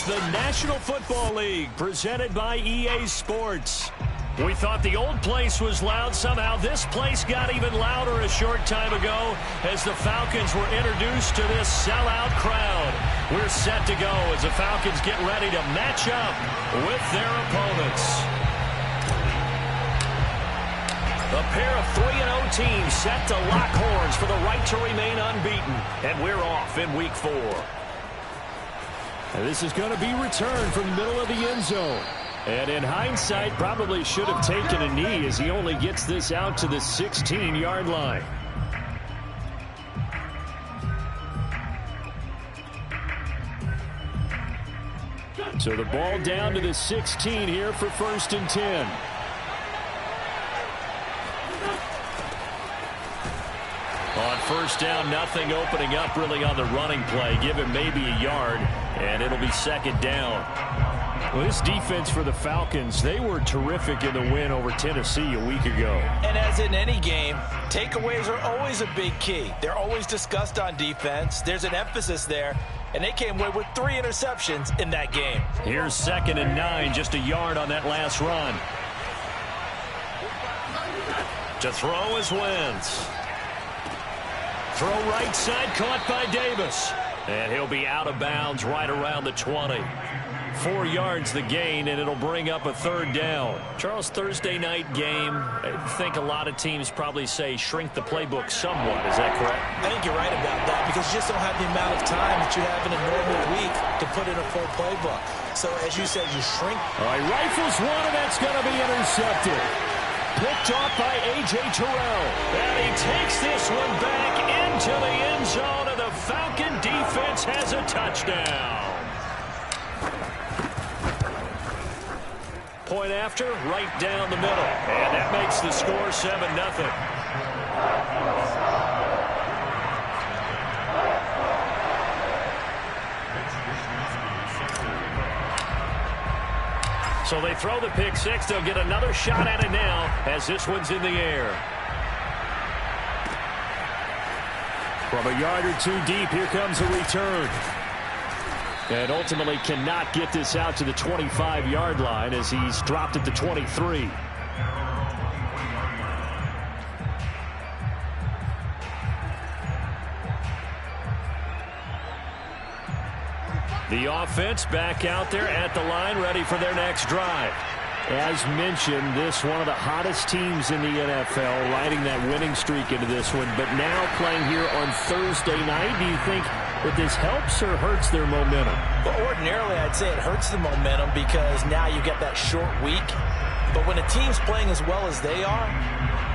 the National Football League, presented by EA Sports. We thought the old place was loud. Somehow this place got even louder a short time ago as the Falcons were introduced to this sellout crowd. We're set to go as the Falcons get ready to match up with their opponents. A pair of 3-0 teams set to lock horns for the right to remain unbeaten. And we're off in Week 4. And this is going to be returned from the middle of the end zone. And in hindsight, probably should have taken a knee as he only gets this out to the 16-yard line. So the ball down to the 16 here for 1st and 10. On 1st down, nothing opening up really on the running play. Give him maybe a yard, and it'll be 2nd down. Well, this defense for the Falcons, they were terrific in the win over Tennessee a week ago. And as in any game, takeaways are always a big key. They're always discussed on defense. There's an emphasis there, and they came away with 3 interceptions in that game. Here's 2nd and 9, just a yard on that last run. To throw is Wentz. Throw right side, caught by Davis. And he'll be out of bounds right around the 20. 4 yards the gain, and it'll bring up a 3rd down. Charles, Thursday night game, I think a lot of teams probably say shrink the playbook somewhat. Is that correct? I think you're right about that because you just don't have the amount of time that you have in a normal week to put in a full playbook. So, as you said, you shrink. All right, rifles one, and that's going to be intercepted. Picked off by A.J. Terrell. And he takes this one back into the end zone, and the Falcon defense has a touchdown. Point after, right down the middle. And that makes the score 7-0. So they throw the pick six. They'll get another shot at it now as this one's in the air. From a yard or 2 deep, here comes a return. And ultimately cannot get this out to the 25-yard line as he's dropped at the 23. The offense back out there at the line, ready for their next drive. As mentioned, this one of the hottest teams in the NFL, riding that winning streak into this one, but now playing here on Thursday night. Do you think that this helps or hurts their momentum? Well, ordinarily, I'd say it hurts the momentum because now you get that short week. But when a team's playing as well as they are,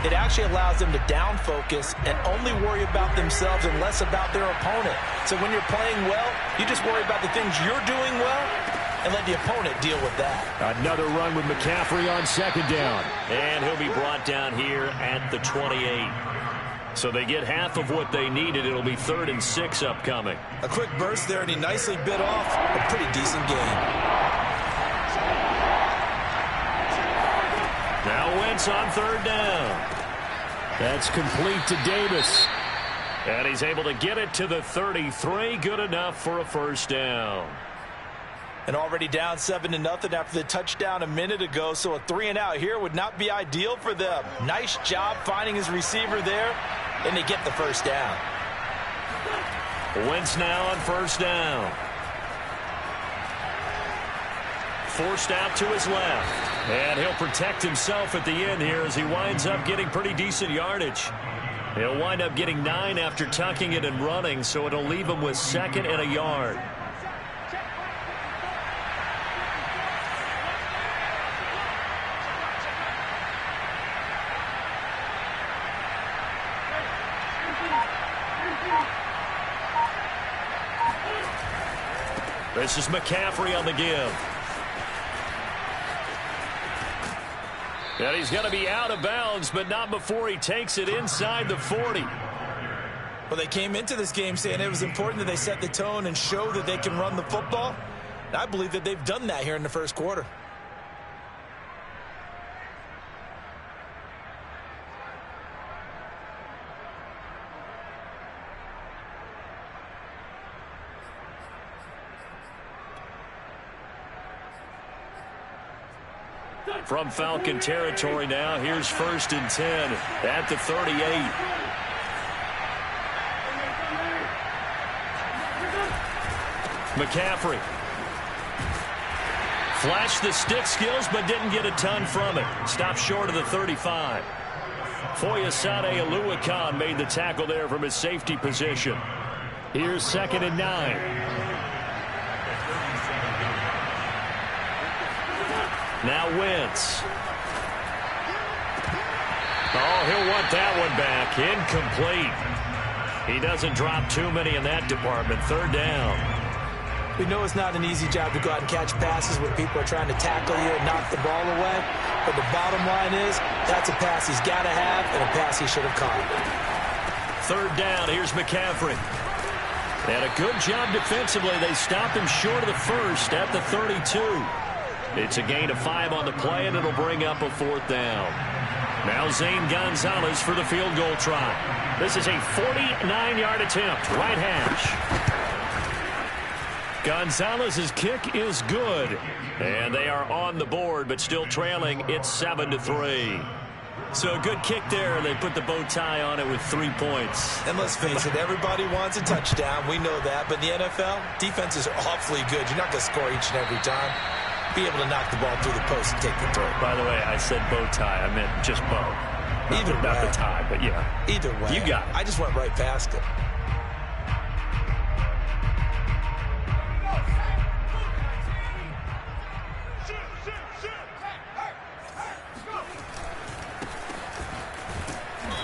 it actually allows them to down focus and only worry about themselves and less about their opponent. So when you're playing well, you just worry about the things you're doing well and let the opponent deal with that. Another run with McCaffrey on 2nd down. And he'll be brought down here at the 28. So they get half of what they needed. It'll be 3rd and 6 upcoming. A quick burst there, and he nicely bit off a pretty decent game. Now Wentz on 3rd down. That's complete to Davis. And he's able to get it to the 33. Good enough for a 1st down. And already down 7-0 after the touchdown a minute ago, so a 3-and-out here would not be ideal for them. Nice job finding his receiver there, and they get the 1st down. Wentz now on 1st down. Forced out to his left. And he'll protect himself at the end here as he winds up getting pretty decent yardage. He'll wind up getting 9 after tucking it and running, so it'll leave him with 2nd and a yard. This is McCaffrey on the give. And he's going to be out of bounds, but not before he takes it inside the 40. Well, they came into this game saying it was important that they set the tone and show that they can run the football. And I believe that they've done that here in the 1st quarter. From Falcon territory now, here's 1st and 10 at the 38. McCaffrey. Flashed the stick skills, but didn't get a ton from it. Stopped short of the 35. Foyesade Oluwakan made the tackle there from his safety position. Here's 2nd and 9. Now Wentz. Oh, he'll want that one back. Incomplete. He doesn't drop too many in that department. 3rd down. We know it's not an easy job to go out and catch passes when people are trying to tackle you and knock the ball away. But the bottom line is, that's a pass he's got to have and a pass he should have caught. 3rd down. Here's McCaffrey. And a good job defensively. They stopped him short of the 1st at the 32. It's a gain of 5 on the play, and it'll bring up a 4th down. Now Zane Gonzalez for the field goal try. This is a 49-yard attempt. Right hash. Gonzalez's kick is good. And they are on the board, but still trailing. It's 7-3. So a good kick there, and they put the bow tie on it with 3 points. And let's face it, everybody wants a touchdown. We know that. But in the NFL, defenses are awfully good. You're not going to score each and every time. Be able to knock the ball through the post and take the throw. By the way, I said bow tie. I meant just bow. Either way. Not the tie, but yeah. Either way. You got it. I just went right past it.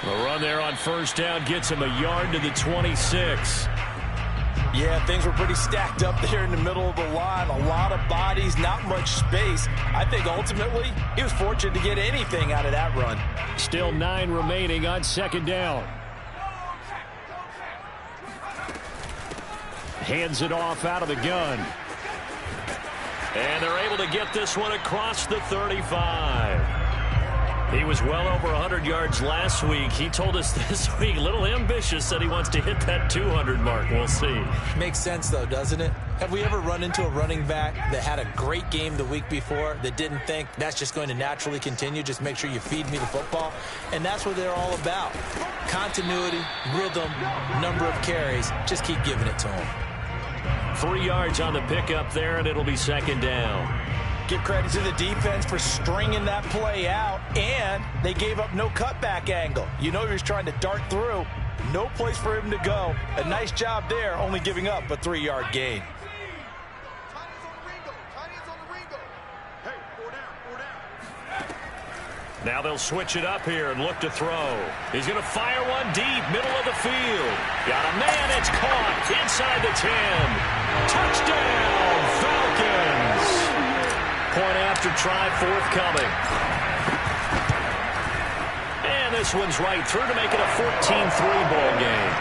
The run there on 1st down gets him a yard to the 26. Yeah, things were pretty stacked up there in the middle of the line. A lot of bodies, not much space. I think ultimately he was fortunate to get anything out of that run. Still 9 remaining on 2nd down. Hands it off out of the gun. And they're able to get this one across the 35. He was well over 100 yards last week. He told us this week, a little ambitious, said he wants to hit that 200 mark. We'll see. Makes sense, though, doesn't it? Have we ever run into a running back that had a great game the week before that didn't think that's just going to naturally continue? Just make sure you feed me the football. And that's what they're all about. Continuity, rhythm, number of carries. Just keep giving it to them. 3 yards on the pickup there, and it'll be 2nd down. Give credit to the defense for stringing that play out, and they gave up no cutback angle. You know he was trying to dart through. No place for him to go. A nice job there, only giving up a 3-yard gain. Now they'll switch it up here and look to throw. He's going to fire one deep, middle of the field. Got a man, it's caught inside the 10. Touchdown, Falcons. Point after try forthcoming. And this one's right through to make it a 14-3 ball game.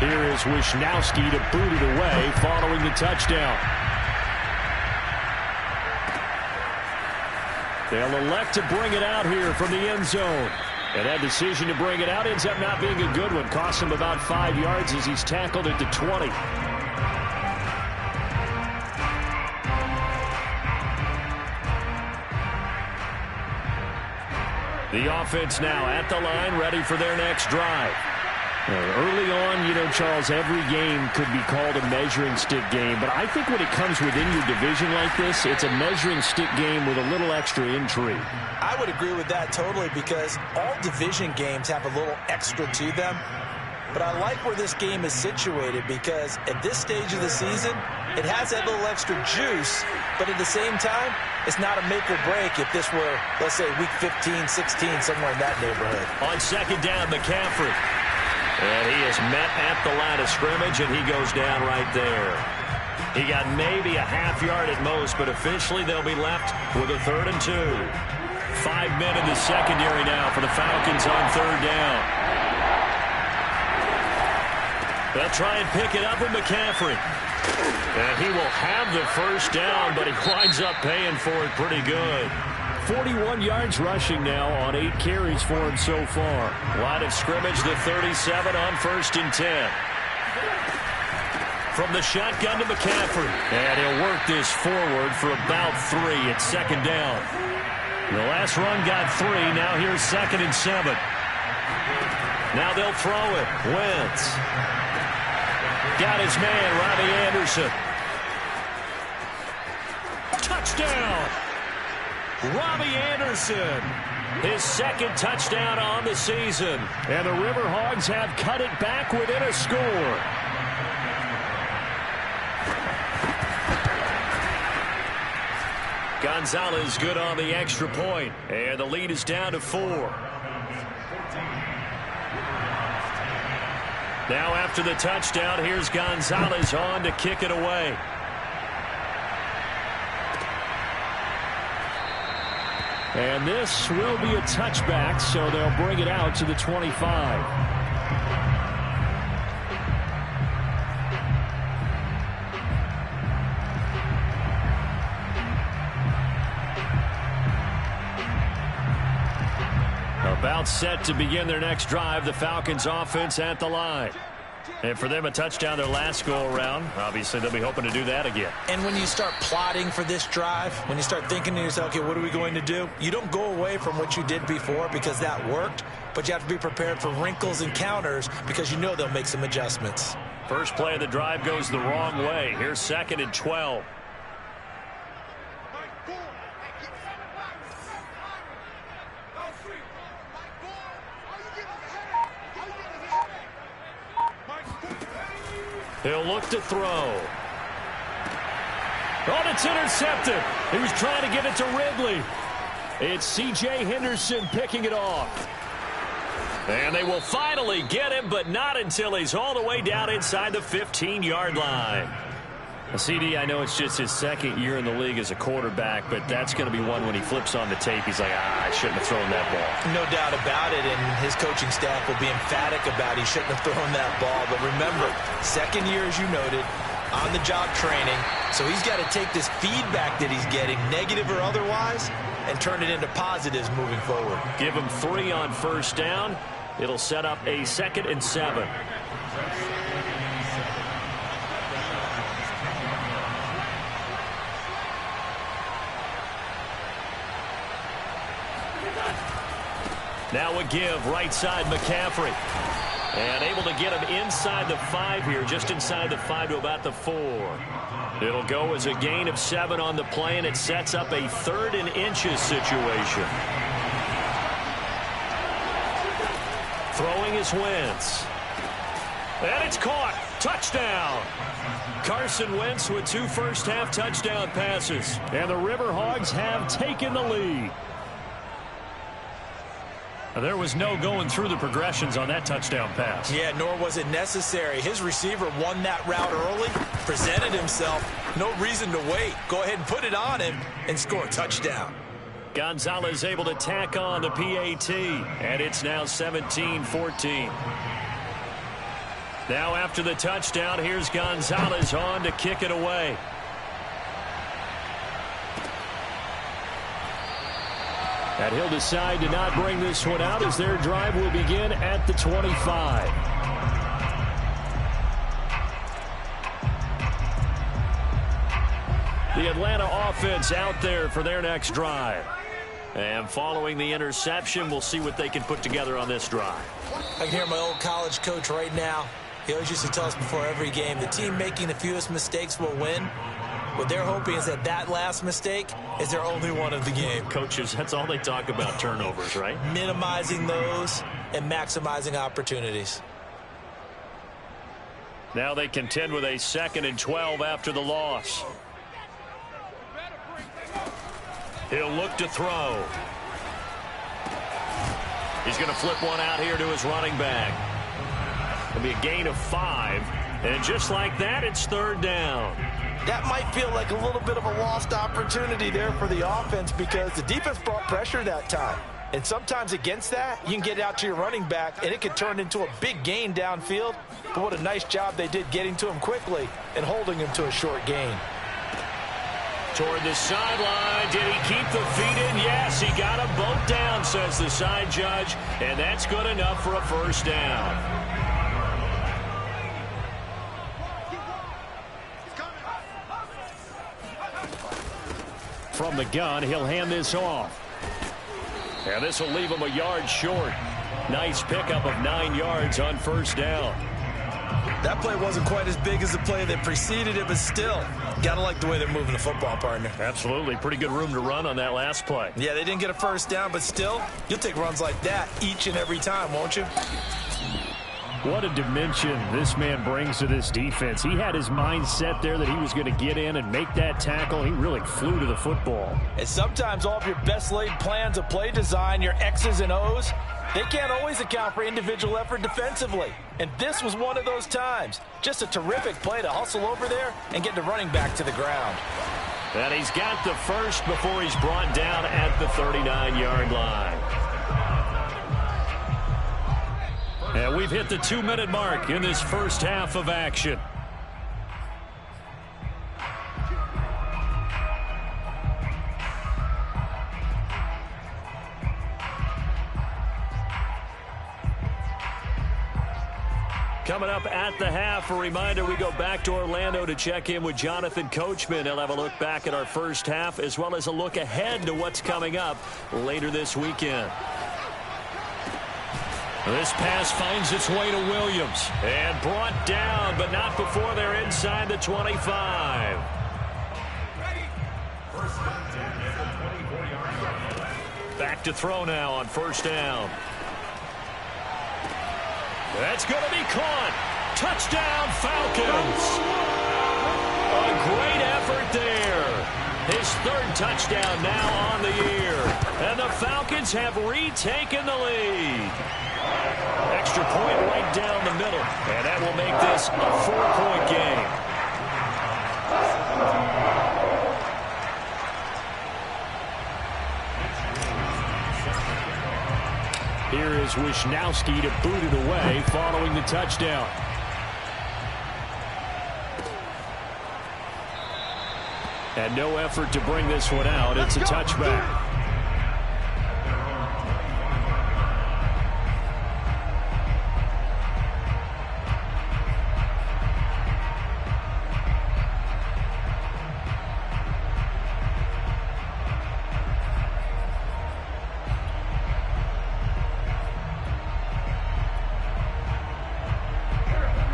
Here is Wisnowski to boot it away following the touchdown. They'll elect to bring it out here from the end zone. And that decision to bring it out ends up not being a good one. Costs him about 5 yards as he's tackled at the 20. The offense now at the line, ready for their next drive. Early on, you know, Charles, every game could be called a measuring stick game. But I think when it comes within your division like this, it's a measuring stick game with a little extra intrigue. I would agree with that totally because all division games have a little extra to them. But I like where this game is situated because at this stage of the season, it has that little extra juice. But at the same time, it's not a make or break if this were, let's say, week 15, 16, somewhere in that neighborhood. On 2nd down, McCaffrey. And he is met at the line of scrimmage, and he goes down right there. He got maybe a half yard at most, but officially they'll be left with a 3rd and 2. 5 men in the secondary now for the Falcons on 3rd down. They'll try and pick it up with McCaffrey. And he will have the 1st down, but he winds up paying for it pretty good. 41 yards rushing now on 8 carries for him so far. Line of scrimmage, the 37 on 1st and 10. From the shotgun to McCaffrey. And he'll work this forward for about 3. It's 2nd down. The last run got 3. Now here's 2nd and 7. Now they'll throw it. Wentz. Got his man, Robbie Anderson. Touchdown. Robbie Anderson. His 2nd touchdown on the season. And the River Hogs have cut it back within a score. Gonzalez good on the extra point. And the lead is down to 4. Now after the touchdown, here's Gonzalez on to kick it away. And this will be a touchback, so they'll bring it out to the 25. About set to begin their next drive, the Falcons offense at the line. And for them, a touchdown their last go-around. Obviously, they'll be hoping to do that again. And when you start plotting for this drive, when you start thinking to yourself, okay, what are we going to do? You don't go away from what you did before because that worked, but you have to be prepared for wrinkles and counters because you know they'll make some adjustments. First play of the drive goes the wrong way. Here's 2nd and 12. He'll look to throw. Oh, it's intercepted. He was trying to get it to Ridley. It's C.J. Henderson picking it off. And they will finally get him, but not until he's all the way down inside the 15-yard line. CD, I know it's just his 2nd year in the league as a quarterback, but that's going to be one when he flips on the tape. He's like, I shouldn't have thrown that ball. No doubt about it, and his coaching staff will be emphatic about he shouldn't have thrown that ball. But remember, 2nd year, as you noted, on-the-job training. So he's got to take this feedback that he's getting, negative or otherwise, and turn it into positives moving forward. Give him 3 on 1st down. It'll set up a 2nd and 7. Now a give, right side McCaffrey. And able to get him inside the 5 here, just inside the 5 to about the 4. It'll go as a gain of 7 on the play, and it sets up a 3rd and inches situation. Throwing is Wentz. And it's caught. Touchdown. Carson Wentz with 2 first-half touchdown passes. And the River Hogs have taken the lead. There was no going through the progressions on that touchdown pass. Yeah, nor was it necessary. His receiver won that route early, presented himself. No reason to wait. Go ahead and put it on him and score a touchdown. Gonzalez able to tack on the PAT, and it's now 17-14. Now after the touchdown, here's Gonzalez on to kick it away. And he'll decide to not bring this one out as their drive will begin at the 25. The Atlanta offense out there for their next drive. And following the interception, we'll see what they can put together on this drive. I can hear my old college coach right now. He always used to tell us before every game, the team making the fewest mistakes will win. What they're hoping is that that last mistake is their only one of the game. Coaches, that's all they talk about, turnovers, right? Minimizing those and maximizing opportunities. Now they contend with a 2nd and 12 after the loss. He'll look to throw. He's going to flip one out here to his running back. It'll be a gain of 5. And just like that, it's 3rd down. That might feel like a little bit of a lost opportunity there for the offense because the defense brought pressure that time. And sometimes against that, you can get out to your running back, and it could turn into a big gain downfield. But what a nice job they did getting to him quickly and holding him to a short gain. Toward the sideline. Did he keep the feet in? Yes, he got them both down, says the side judge. And that's good enough for a first down. From the gun, he'll hand this off. And this will leave him a yard short. Nice pickup of 9 yards on first down. That play wasn't quite as big as the play that preceded it, but still, gotta like the way they're moving the football, partner. Absolutely. Pretty good room to run on that last play. Yeah, they didn't get a first down, but still, you'll take runs like that each and every time, won't you? What a dimension this man brings to this defense. He had his mind set there that he was going to get in and make that tackle. He really flew to the football. And sometimes all of your best laid plans of play design, your X's and O's, they can't always account for individual effort defensively. And this was one of those times. Just a terrific play to hustle over there and get the running back to the ground. And he's got the first before he's brought down at the 39-yard line. And we've hit the 2-minute mark in this first half of action. Coming up at the half, a reminder, we go back to Orlando to check in with Jonathan Coachman. He'll have a look back at our first half as well as a look ahead to what's coming up later this weekend. This pass finds its way to Williams and brought down, but not before they're inside the 25. Back to throw now on first down. That's going to be caught. Touchdown, Falcons. A great effort there. His third touchdown now on the year. And the Falcons have retaken the lead. Extra point right down the middle. And that will make this a 4-point game. Here is Wisnowski to boot it away following the touchdown. And no effort to bring this one out. It's a touchback.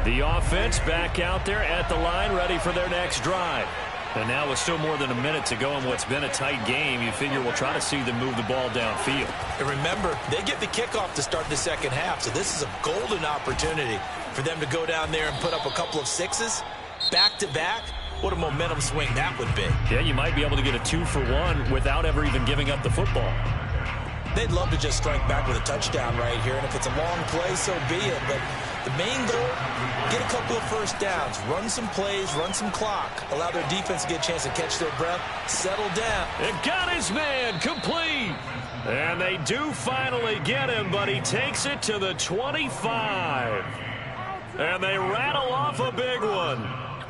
The offense back out there at the line, ready for their next drive. And now with still more than a minute to go in what's been a tight game, you figure we'll try to see them move the ball downfield. And remember, they get the kickoff to start the second half, so this is a golden opportunity for them to go down there and put up a couple of sixes back-to-back. What a momentum swing that would be. Yeah, you might be able to get a 2-for-1 without ever even giving up the football. They'd love to just strike back with a touchdown right here, and if it's a long play, so be it. But the main goal, get a couple of first downs, run some plays, run some clock, allow their defense to get a chance to catch their breath, settle down. It got his man complete. And they do finally get him, but he takes it to the 25. And they rattle off a big one.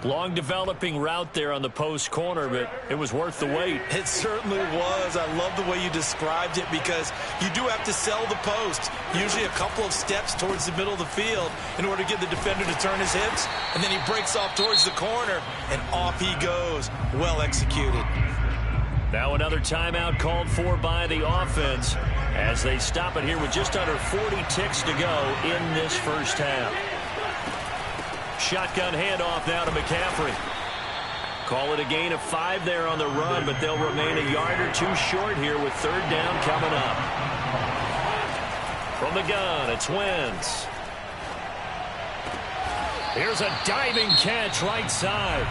Long developing route there on the post corner, but it was worth the wait. It certainly was. I love the way you described it because you do have to sell the post. Usually a couple of steps towards the middle of the field in order to get the defender to turn his hips. And then he breaks off towards the corner, and off he goes. Well executed. Now another timeout called for by the offense as they stop it here with just under 40 ticks to go in this first half. Shotgun handoff now to McCaffrey. Call it a gain of 5 there on the run, but they'll remain a yard or two short here with third down coming up. From the gun, it's Wentz. Here's a diving catch right side.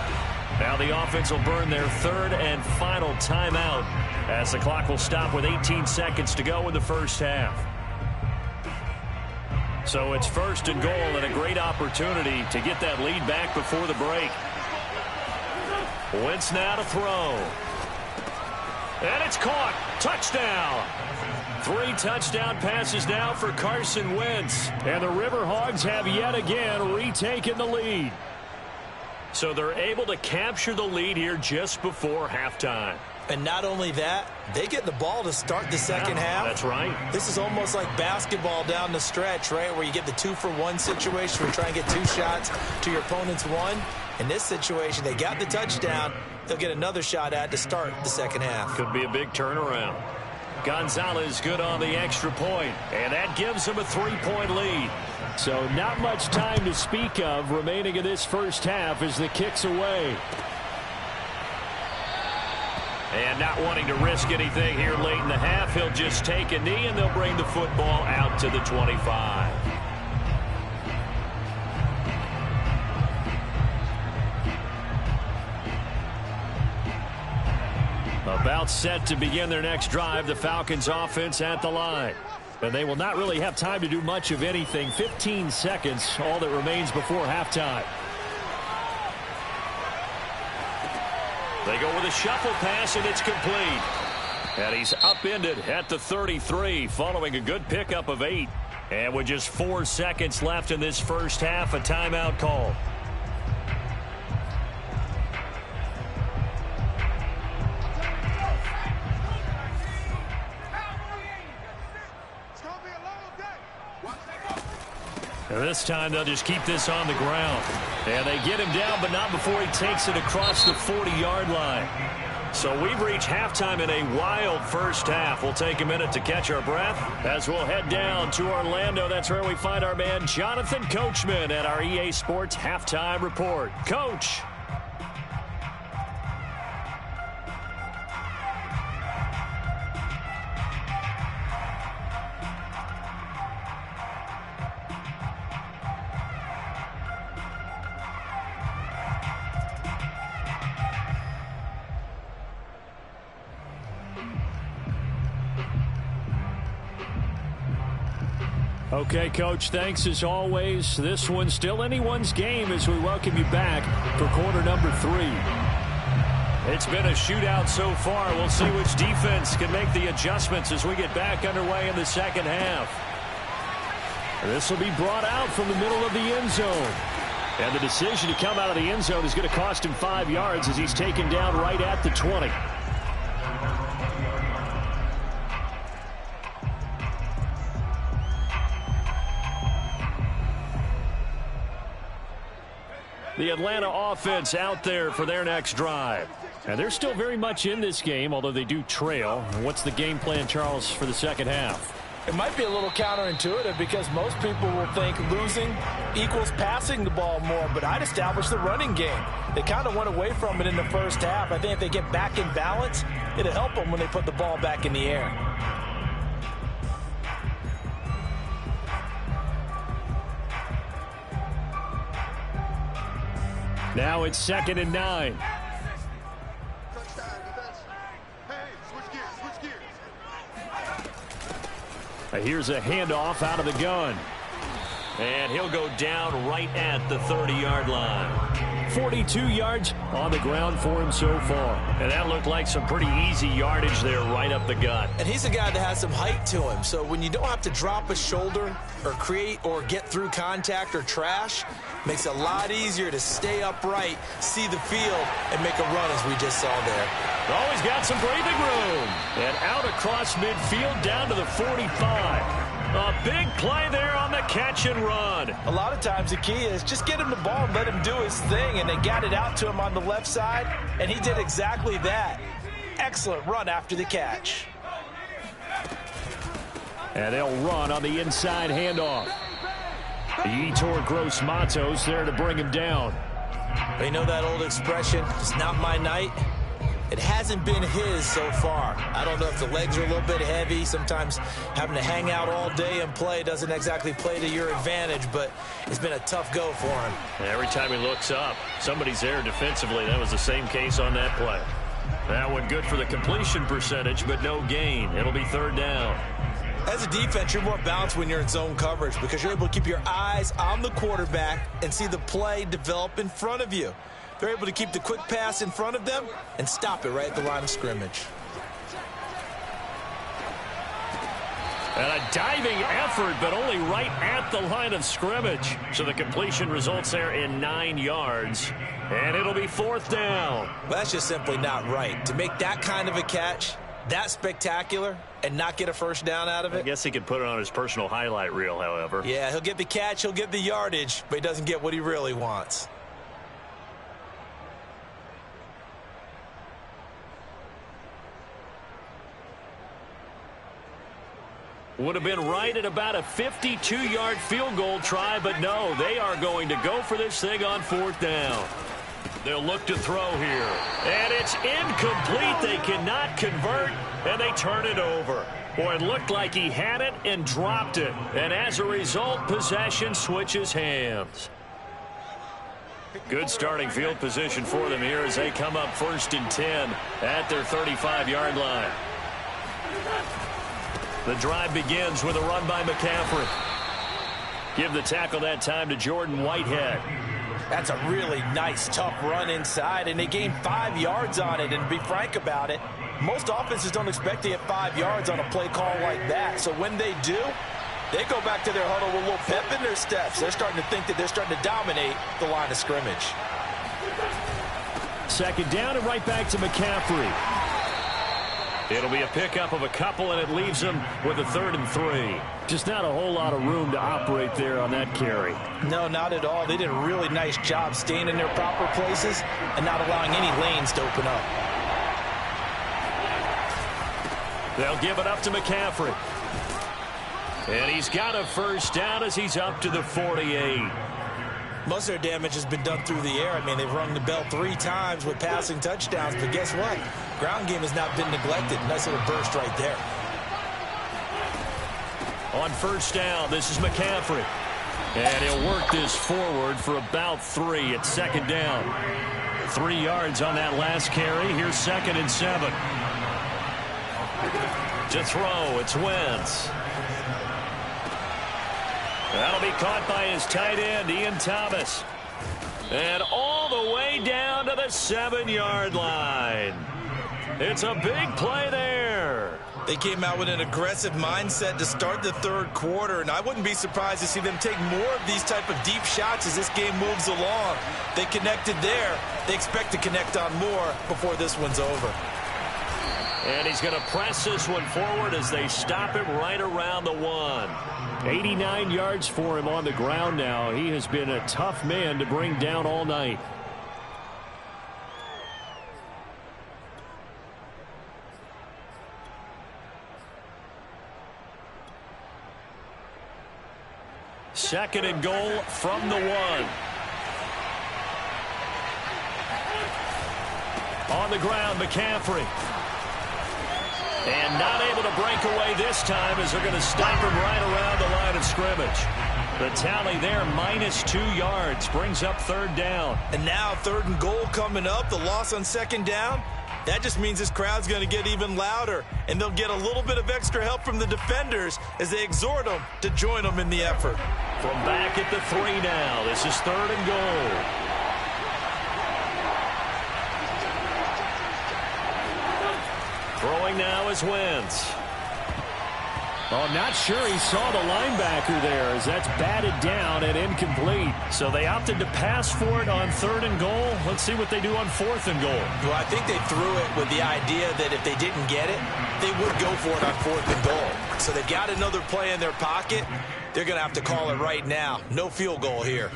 Now the offense will burn their third and final timeout as the clock will stop with 18 seconds to go in the first half. So it's first and goal and a great opportunity to get that lead back before the break. Wentz now to throw. And it's caught. Touchdown. 3 touchdown passes now for Carson Wentz. And the River Hogs have yet again retaken the lead. So they're able to capture the lead here just before halftime. And not only that, they get the ball to start the second half. That's right. This is almost like basketball down the stretch, right, where you get the 2-for-1 situation where you try and get 2 shots to your opponent's 1. In this situation, they got the touchdown. They'll get another shot at to start the second half. Could be a big turnaround. Gonzalez good on the extra point, and that gives them a 3-point lead. So not much time to speak of remaining in this first half as the kick's away. And not wanting to risk anything here late in the half, he'll just take a knee, and they'll bring the football out to the 25. About set to begin their next drive, the Falcons offense at the line. And they will not really have time to do much of anything. 15 seconds, all that remains before halftime. They go with a shuffle pass, and it's complete. And he's upended at the 33, following a good pickup of 8. And with just 4 seconds left in this first half, a timeout call. And this time they'll just keep this on the ground. And they get him down, but not before he takes it across the 40-yard line. So we've reached halftime in a wild first half. We'll take a minute to catch our breath as we'll head down to Orlando. That's where we find our man Jonathan Coachman at our EA Sports Halftime Report. Coach. Okay, Coach, thanks as always. This one's still anyone's game as we welcome you back for quarter number 3. It's been a shootout so far. We'll see which defense can make the adjustments as we get back underway in the second half. This will be brought out from the middle of the end zone. And the decision to come out of the end zone is going to cost him 5 yards as he's taken down right at the 20. The Atlanta offense out there for their next drive. And they're still very much in this game, although they do trail. What's the game plan, Charles, for the second half? It might be a little counterintuitive because most people will think losing equals passing the ball more, but I'd establish the running game. They kind of went away from it in the first half. I think if they get back in balance, it'll help them when they put the ball back in the air. Now it's 2nd and 9. Here's a handoff out of the gun. And he'll go down right at the 30-yard line. 42 yards on the ground for him so far. And that looked like some pretty easy yardage there right up the gut. And he's a guy that has some height to him. So when you don't have to drop a shoulder or create or get through contact or trash, makes it a lot easier to stay upright, see the field, and make a run as we just saw there. Always got some breathing room. And out across midfield down to the 45. A big play there on the catch and run. A lot of times the key is just get him the ball and let him do his thing, and they got it out to him on the left side, and he did exactly that. Excellent run after the catch. And they'll run on the inside handoff. Yetur Gross-Matos there to bring him down. You know that old expression, it's not my night? It hasn't been his so far. I don't know if the legs are a little bit heavy. Sometimes having to hang out all day and play doesn't exactly play to your advantage, but it's been a tough go for him. And every time he looks up, somebody's there defensively. That was the same case on that play. That one good for the completion percentage, but no gain. It'll be 3rd down. As a defense, you're more balanced when you're in zone coverage because you're able to keep your eyes on the quarterback and see the play develop in front of you. They're able to keep the quick pass in front of them and stop it right at the line of scrimmage. And a diving effort, but only right at the line of scrimmage. So the completion results there in 9 yards. And it'll be 4th down. Well, that's just simply not right. To make that kind of a catch, that spectacular, and not get a first down out of it. I guess he could put it on his personal highlight reel, however. Yeah, he'll get the catch, he'll get the yardage, but he doesn't get what he really wants. Would have been right at about a 52-yard field goal try, but no, they are going to go for this thing on 4th down. They'll look to throw here. And it's incomplete. They cannot convert, and they turn it over. Boy, it looked like he had it and dropped it. And as a result, possession switches hands. Good starting field position for them here as they come up 1st and 10 at their 35-yard line. The drive begins with a run by McCaffrey. Give the tackle that time to Jordan Whitehead. That's a really nice, tough run inside, and they gained 5 yards on it. And to be frank about it, most offenses don't expect to get 5 yards on a play call like that. So when they do, they go back to their huddle with a little pep in their steps. They're starting to think that they're starting to dominate the line of scrimmage. 2nd down and right back to McCaffrey. It'll be a pickup of a couple, and it leaves them with a 3rd and 3. Just not a whole lot of room to operate there on that carry. No, not at all. They did a really nice job staying in their proper places and not allowing any lanes to open up. They'll give it up to McCaffrey. And he's got a first down as he's up to the 48. Most of their damage has been done through the air. I mean, they've rung the bell 3 times with passing touchdowns, but guess what? Ground game has not been neglected. Nice little burst right there. On 1st down, this is McCaffrey. And he'll work this forward for about 3 at 2nd down. 3 yards on that last carry. Here's 2nd and 7. To throw, it's Wentz. That'll be caught by his tight end, Ian Thomas. And all the way down to the 7-yard line. It's a big play there. They came out with an aggressive mindset to start the 3rd quarter, and I wouldn't be surprised to see them take more of these type of deep shots as this game moves along. They connected there. They expect to connect on more before this one's over. And he's going to press this one forward as they stop him right around the 1. 89 yards for him on the ground now. He has been a tough man to bring down all night. Second and goal from the 1. On the ground, McCaffrey. And not able to break away this time as they're going to stop him right around the line of scrimmage. The tally there, -2 yards, brings up 3rd down. And now 3rd and goal coming up, the loss on 2nd down. That just means this crowd's going to get even louder, and they'll get a little bit of extra help from the defenders as they exhort them to join them in the effort. From back at the 3 now, this is 3rd and goal. Throwing now is Wentz. Oh, not sure he saw the linebacker there as that's batted down and incomplete. So they opted to pass for it on 3rd and goal. Let's see what they do on 4th and goal. Well, I think they threw it with the idea that if they didn't get it, they would go for it on 4th and goal. So they've got another play in their pocket. They're going to have to call it right now. No field goal here.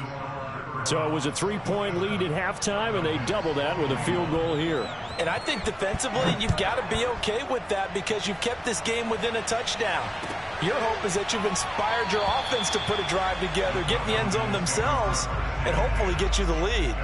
So it was a 3-point lead at halftime, and they doubled that with a field goal here. And I think defensively, you've got to be okay with that because you've kept this game within a touchdown. Your hope is that you've inspired your offense to put a drive together, get in the end zone themselves, and hopefully get you the lead.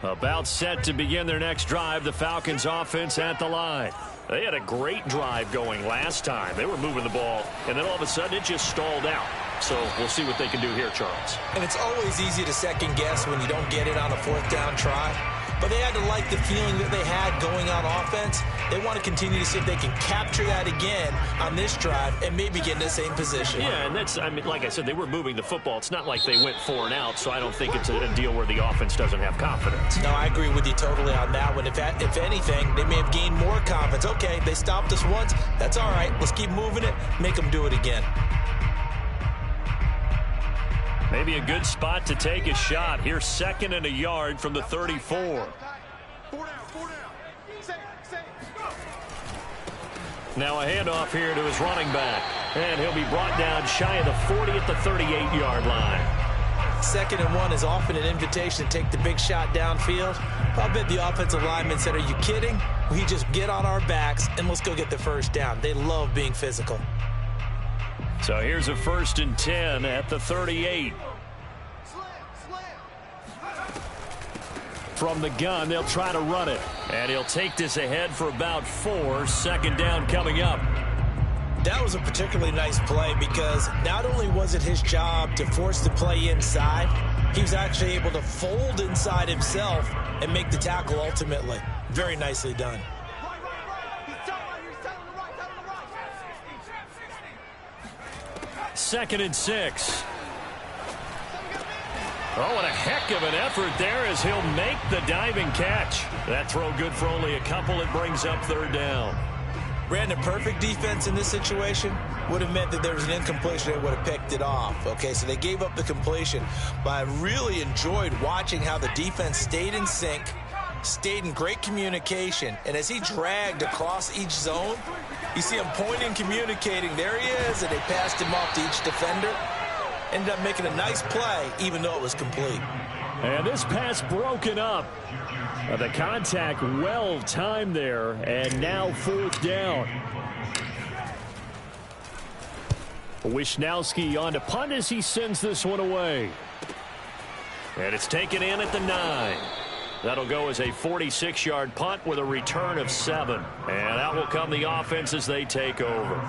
About set to begin their next drive, the Falcons offense at the line. They had a great drive going last time. They were moving the ball, and then all of a sudden it just stalled out. So we'll see what they can do here, Charles. And it's always easy to second guess when you don't get it on a fourth down try. But they had to like the feeling that they had going on offense. They want to continue to see if they can capture that again on this drive and maybe get in the same position. Yeah, and that's, I mean, like I said, they were moving the football. It's not like they went 4 and out, so I don't think it's a deal where the offense doesn't have confidence. No, I agree with you totally on that one. If anything, they may have gained more confidence. Okay, they stopped us once. That's all right. Let's keep moving it. Make them do it again. Maybe a good spot to take a shot. Here's 2nd and a yard from the 34. Now a handoff here to his running back. And he'll be brought down shy of the 40 at the 38-yard line. 2nd and 1 is often an invitation to take the big shot downfield. I'll bet the offensive lineman said, are you kidding? We just get on our backs and let's go get the first down. They love being physical. So here's a 1st and 10 at the 38. From the gun, they'll try to run it. And he'll take this ahead for about 4. 2nd down coming up. That was a particularly nice play because not only was it his job to force the play inside, he was actually able to fold inside himself and make the tackle ultimately. Very nicely done. 2nd and 6. Oh, what a heck of an effort there as he'll make the diving catch. That throw good for only a couple. It brings up 3rd down. Brandon, perfect defense in this situation would have meant that there was an incompletion. They would have picked it off. Okay, so they gave up the completion. But I really enjoyed watching how the defense stayed in sync, stayed in great communication. And as he dragged across each zone, you see him pointing, communicating. There he is, and they passed him off to each defender. Ended up making a nice play, even though it was complete. And this pass broken up. The contact well timed there, and now 4th down. Wisnowski on to punt as he sends this one away. And it's taken in at the 9. That'll go as a 46-yard punt with a return of 7. And out will come the offense as they take over.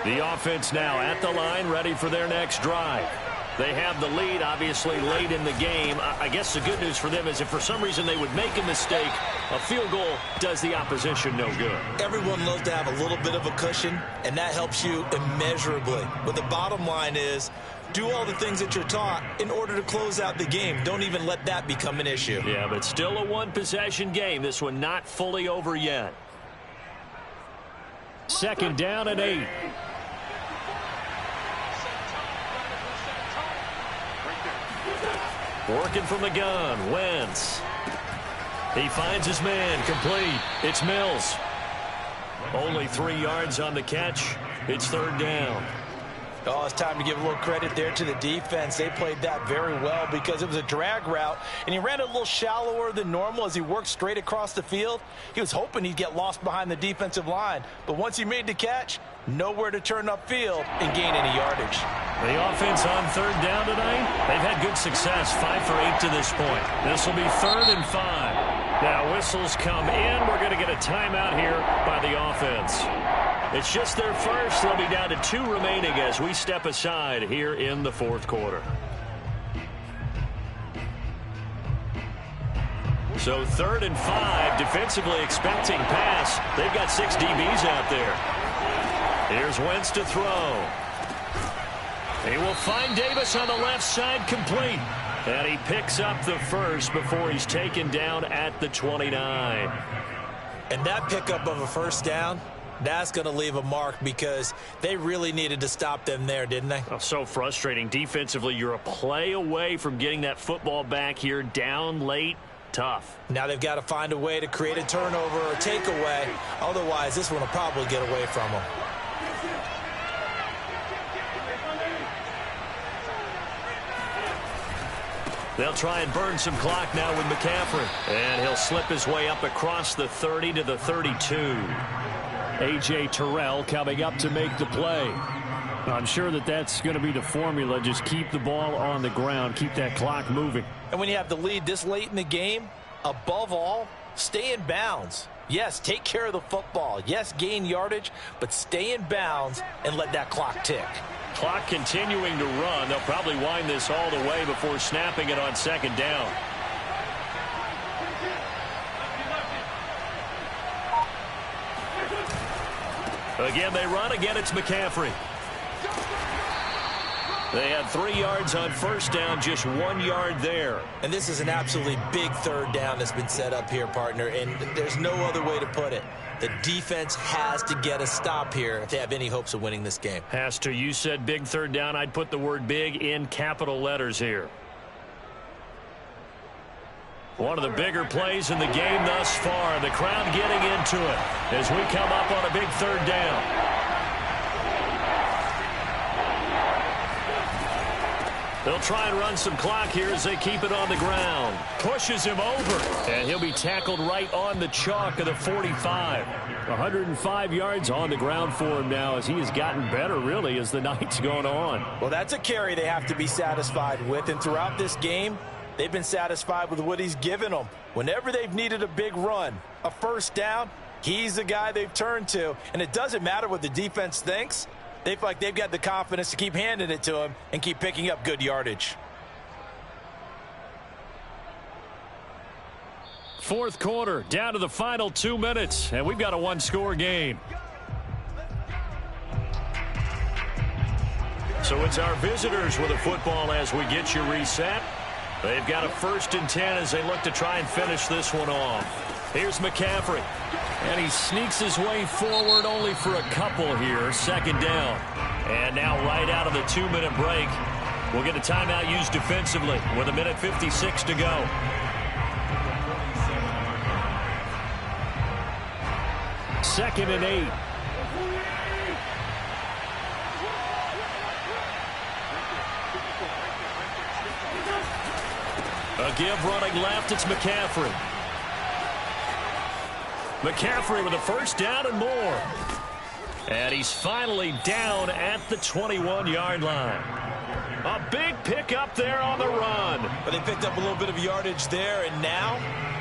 The offense now at the line, ready for their next drive. They have the lead, obviously, late in the game. I guess the good news for them is if for some reason they would make a mistake, a field goal does the opposition no good. Everyone loves to have a little bit of a cushion, and that helps you immeasurably. But the bottom line is, do all the things that you're taught in order to close out the game. Don't even let that become an issue. Yeah, but still a one-possession game. This one not fully over yet. 2nd down and 8. Working from the gun, Wentz. He finds his man, complete. It's Mills. Only 3 yards on the catch. It's 3rd down. Oh, it's time to give a little credit there to the defense. They played that very well because it was a drag route, and he ran a little shallower than normal as he worked straight across the field. He was hoping he'd get lost behind the defensive line, but once he made the catch, nowhere to turn upfield and gain any yardage. The offense on 3rd down tonight, they've had good success, 5 for 8 to this point. This will be 3rd and 5. Now whistles come in. We're going to get a timeout here by the offense. It's just their first. They'll be down to 2 remaining as we step aside here in the 4th quarter. So 3rd and 5, defensively expecting pass. They've got 6 DBs out there. Here's Wentz to throw. He will find Davis on the left side, complete. And he picks up the first before he's taken down at the 29. And that pickup of a 1st down, that's going to leave a mark because they really needed to stop them there, didn't they? Oh, so frustrating. Defensively, you're a play away from getting that football back here, down late. Tough. Now they've got to find a way to create a turnover or takeaway. Otherwise, this one will probably get away from them. They'll try and burn some clock now with McCaffrey. And he'll slip his way up across the 30 to the 32. A.J. Terrell coming up to make the play. I'm sure that's going to be the formula. Just keep the ball on the ground. Keep that clock moving. And when you have the lead this late in the game, Above all, stay in bounds. Yes, take care of the football. Yes, gain yardage, but stay in bounds and let that clock tick. Clock continuing to run. They'll probably wind this all the way before snapping it on second down. Again, they run. Again, it's McCaffrey. They had 3 yards on first down, just 1 yard there. And this is an absolutely big third down that's been set up here, partner, and there's no other way to put it. The defense has to get a stop here if they have any hopes of winning this game. Has to. You said big third down. I'd put the word big in capital letters here. One of the bigger plays in the game thus far. The crowd getting into it as we come up on a big third down. They'll try and run some clock here as they keep it on the ground. Pushes him over, and he'll be tackled right on the chalk of the 45. 105 yards on the ground for him now as he has gotten better, really, as the night's gone on. Well, that's a carry they have to be satisfied with, and throughout this game, they've been satisfied with what he's given them. Whenever they've needed a big run, a first down, he's the guy they've turned to, and it doesn't matter what the defense thinks. They feel like they've got the confidence to keep handing it to him and keep picking up good yardage. Fourth quarter, down to the final 2 minutes, and we've got a one-score game. So it's our visitors with a football as we get you reset. They've got a 1st and 10 as they look to try and finish this one off. Here's McCaffrey. And he sneaks his way forward only for a couple here. 2nd down. And now right out of the 2-minute break, we'll get a timeout used defensively with 1:56 to go. Second and 8. A give running left, it's McCaffrey. McCaffrey with a first down and more. And he's finally down at the 21-yard line. A big pickup there on the run. But they picked up a little bit of yardage there, and now,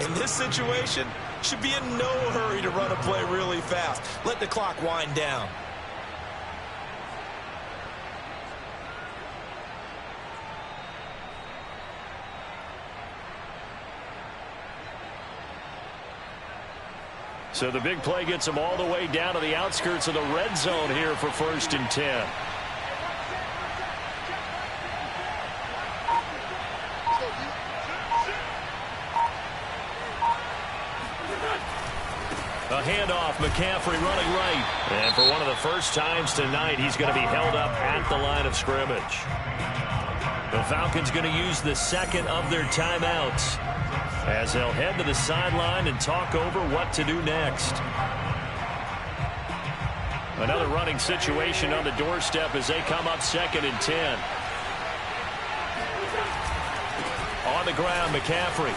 in this situation, should be in no hurry to run a play really fast. Let the clock wind down. So the big play gets them all the way down to the outskirts of the red zone here for 1st and 10. A handoff, McCaffrey running right. And for one of the first times tonight, he's going to be held up at the line of scrimmage. The Falcons going to use the 2nd of their timeouts as they'll head to the sideline and talk over what to do next. Another running situation on the doorstep as they come up 2nd and 10. On the ground, McCaffrey.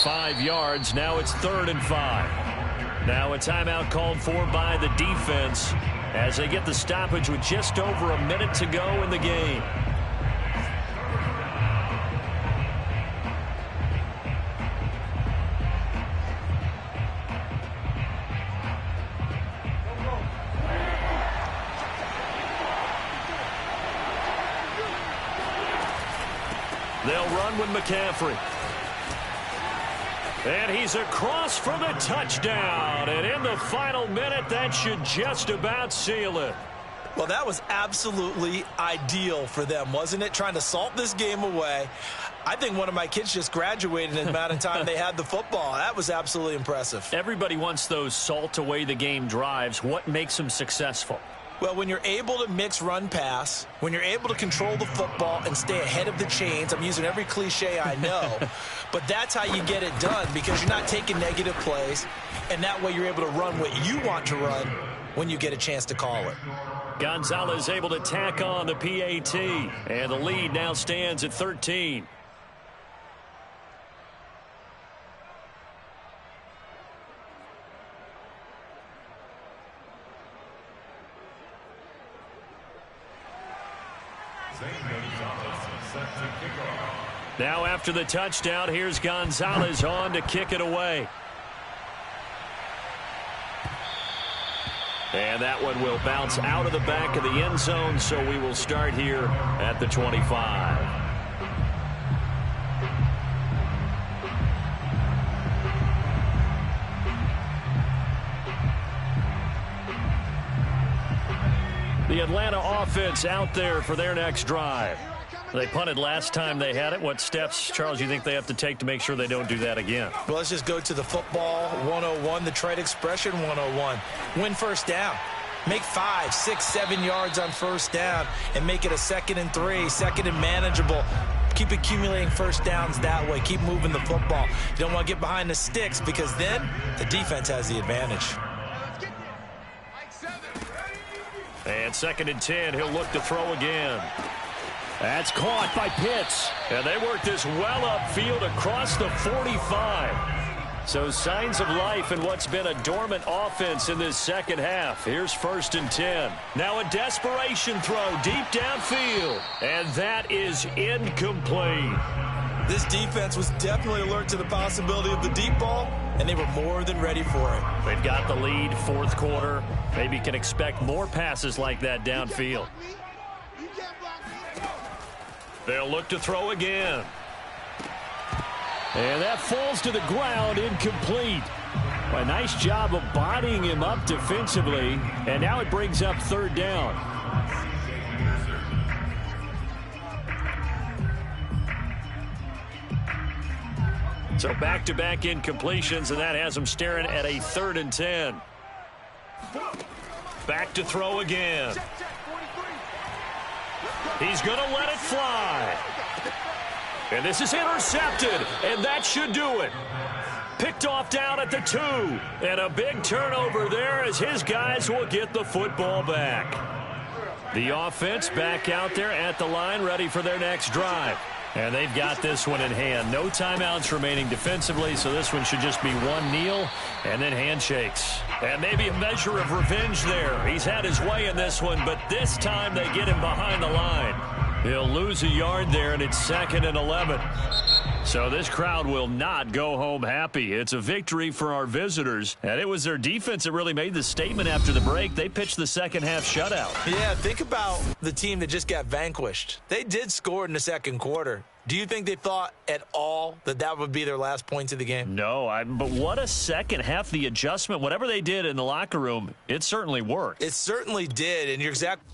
5 yards. Now it's 3rd and 5. Now a timeout called for by the defense as they get the stoppage with just over a minute to go in the game. They'll run with McCaffrey. And he's across for the touchdown. And in the final minute, that should just about seal it. Well, that was absolutely ideal for them, wasn't it? Trying to salt this game away. I think one of my kids just graduated in the amount of time they had the football. That was absolutely impressive. Everybody wants those salt away the game drives. What makes them successful? Well, when you're able to mix run pass, when you're able to control the football and stay ahead of the chains, I'm using every cliche I know, but that's how you get it done because you're not taking negative plays, and that way you're able to run what you want to run when you get a chance to call it. Gonzalez able to tack on the PAT, and the lead now stands at 13. Now after the touchdown, here's Gonzalez on to kick it away. And that one will bounce out of the back of the end zone, so we will start here at the 25. The Atlanta offense out there for their next drive. They punted last time they had it. What steps, Charles, you think they have to take to make sure they don't do that again? Well, let's just go to the football 101, the trade expression 101. Win first down. Make 5, 6, 7 yards on first down and make it a 2nd and 3, 2nd and manageable. Keep accumulating first downs that way. Keep moving the football. You don't want to get behind the sticks because then the defense has the advantage. And 2nd and 10, he'll look to throw again. That's caught by Pitts. And they work this well upfield across the 45. So signs of life in what's been a dormant offense in this second half. Here's 1st and 10. Now a desperation throw deep downfield. And that is incomplete. This defense was definitely alert to the possibility of the deep ball, and they were more than ready for it. They've got the lead, 4th quarter. Maybe can expect more passes like that downfield. They'll look to throw again. And that falls to the ground, incomplete. A nice job of bodying him up defensively, and now it brings up 3rd down. So back-to-back incompletions, and that has them staring at a 3rd and 10. Back to throw again. He's going to let it fly. And this is intercepted, and that should do it. Picked off down at the 2. And a big turnover there as his guys will get the football back. The offense back out there at the line, ready for their next drive. And they've got this one in hand. No timeouts remaining defensively, so this one should just be one kneel and then handshakes. And maybe a measure of revenge there. He's had his way in this one, but this time they get him behind the line. He'll lose a yard there, and it's 2nd and 11. So this crowd will not go home happy. It's a victory for our visitors, and it was their defense that really made the statement after the break. They pitched the second half shutout. Yeah, think about the team that just got vanquished. They did score in the 2nd quarter. Do you think they thought at all that that would be their last points of the game? No, but what a second half. The adjustment, whatever they did in the locker room, it certainly worked. It certainly did, and you're exactly